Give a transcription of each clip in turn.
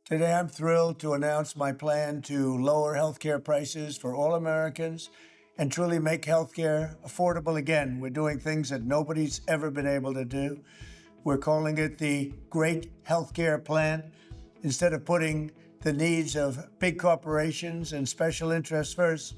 Today, I'm thrilled to announce my plan to lower healthcare prices for all Americans and truly make healthcare affordable again. We're doing things that nobody's ever been able to do. We're calling it the Great Healthcare Plan. Instead of putting the needs of big corporations and special interests first,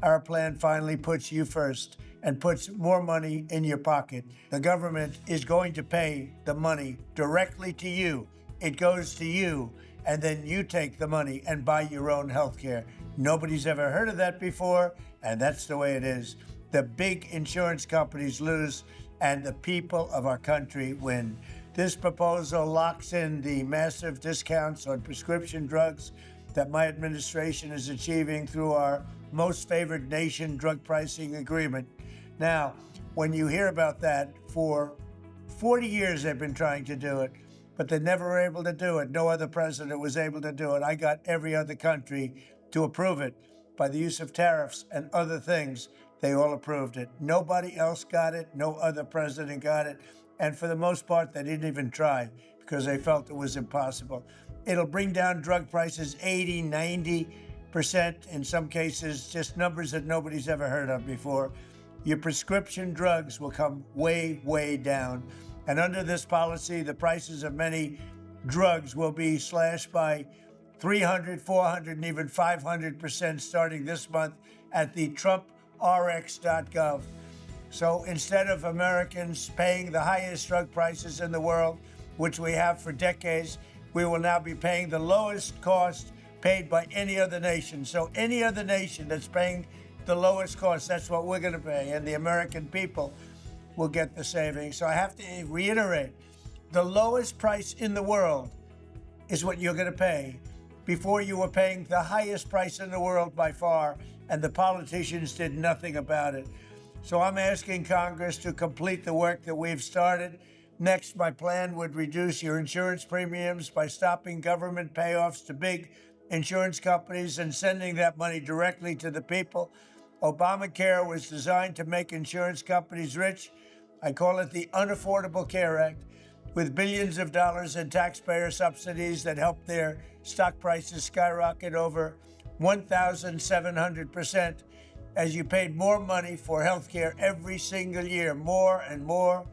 our plan finally puts you first and puts more money in your pocket. The government is going to pay the money directly to you. It goes to you, and then you take the money and buy your own health care. Nobody's ever heard of that before, and that's the way it is. The big insurance companies lose, and the people of our country win. This proposal locks in the massive discounts on prescription drugs that my administration is achieving through our most favored nation drug pricing agreement. Now, when you hear about that, for 40 years they've been trying to do it, but they never were able to do it. No other president was able to do it. I got every other country to approve it. By the use of tariffs and other things, they all approved it. Nobody else got it. No other president got it. And for the most part, they didn't even try because they felt it was impossible. It'll bring down drug prices 80, 90%, in some cases, just numbers that nobody's ever heard of before. Your prescription drugs will come way, way down. And under this policy, the prices of many drugs will be slashed by 300, 400, and even 500% starting this month at the TrumpRx.gov. So instead of Americans paying the highest drug prices in the world, which we have for decades, we will now be paying the lowest cost paid by any other nation. So any other nation that's paying the lowest cost, that's what we're going to pay. And the American people will get the savings. So I have to reiterate, the lowest price in the world is what you're going to pay. Before, you were paying the highest price in the world by far, and the politicians did nothing about it. So I'm asking Congress to complete the work that we've started. Next, my plan would reduce your insurance premiums by stopping government payoffs to big insurance companies and sending that money directly to the people. Obamacare was designed to make insurance companies rich. I call it the Unaffordable Care Act, with billions of dollars in taxpayer subsidies that helped their stock prices skyrocket over 1,700% as you paid more money for health care every single year, more and more.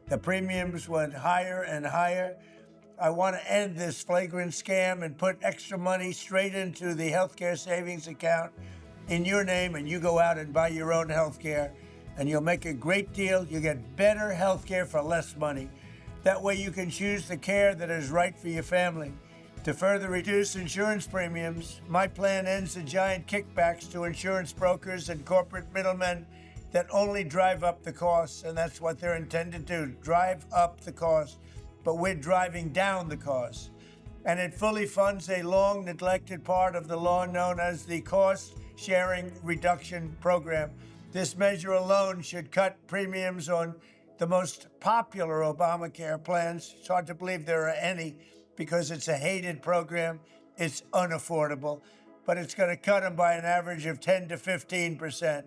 The premiums went higher and higher. I want to end this flagrant scam and put extra money straight into the healthcare savings account in your name, and you go out and buy your own healthcare, and you'll make a great deal. You get better healthcare for less money. That way you can choose the care that is right for your family. To further reduce insurance premiums, my plan ends the giant kickbacks to insurance brokers and corporate middlemen that only drive up the costs, and that's what they're intended to, drive up the cost. But we're driving down the cost. And it fully funds a long neglected part of the law known as the Cost Sharing Reduction Program. This measure alone should cut premiums on the most popular Obamacare plans. It's hard to believe there are any because it's a hated program. It's unaffordable, but it's going to cut them by an average of 10 to 15%.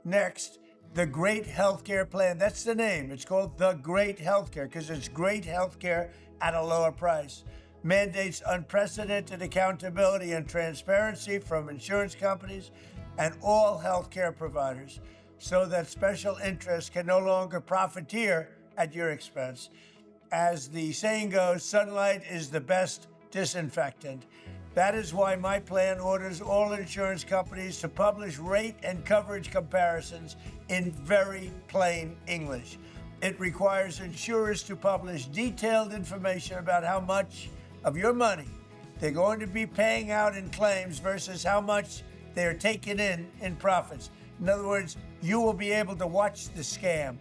Next, the Great Healthcare Plan. That's the name. It's called the Great Healthcare because it's great healthcare at a lower price. Mandates unprecedented accountability and transparency from insurance companies and all healthcare providers so that special interests can no longer profiteer at your expense. As the saying goes, sunlight is the best disinfectant. That is why my plan orders all insurance companies to publish rate and coverage comparisons in very plain English. It requires insurers to publish detailed information about how much of your money they're going to be paying out in claims versus how much they're taking in profits. In other words, you will be able to watch the scam.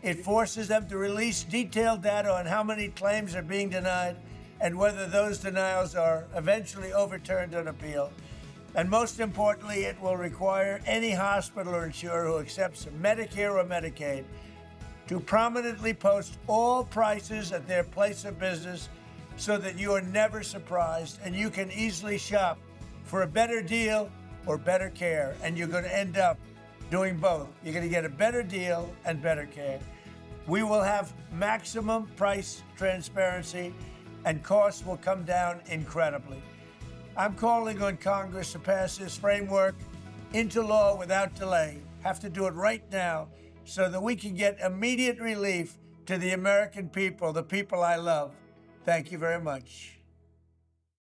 It forces them to release detailed data on how many claims are being denied and whether those denials are eventually overturned on appeal. And most importantly, it will require any hospital or insurer who accepts Medicare or Medicaid to prominently post all prices at their place of business so that you are never surprised and you can easily shop for a better deal or better care. And you're going to end up doing both. You're going to get a better deal and better care. We will have maximum price transparency and costs will come down incredibly. I'm calling on Congress to pass this framework into law without delay. Have to do it right now so that we can get immediate relief to the American people, the people I love. Thank you very much.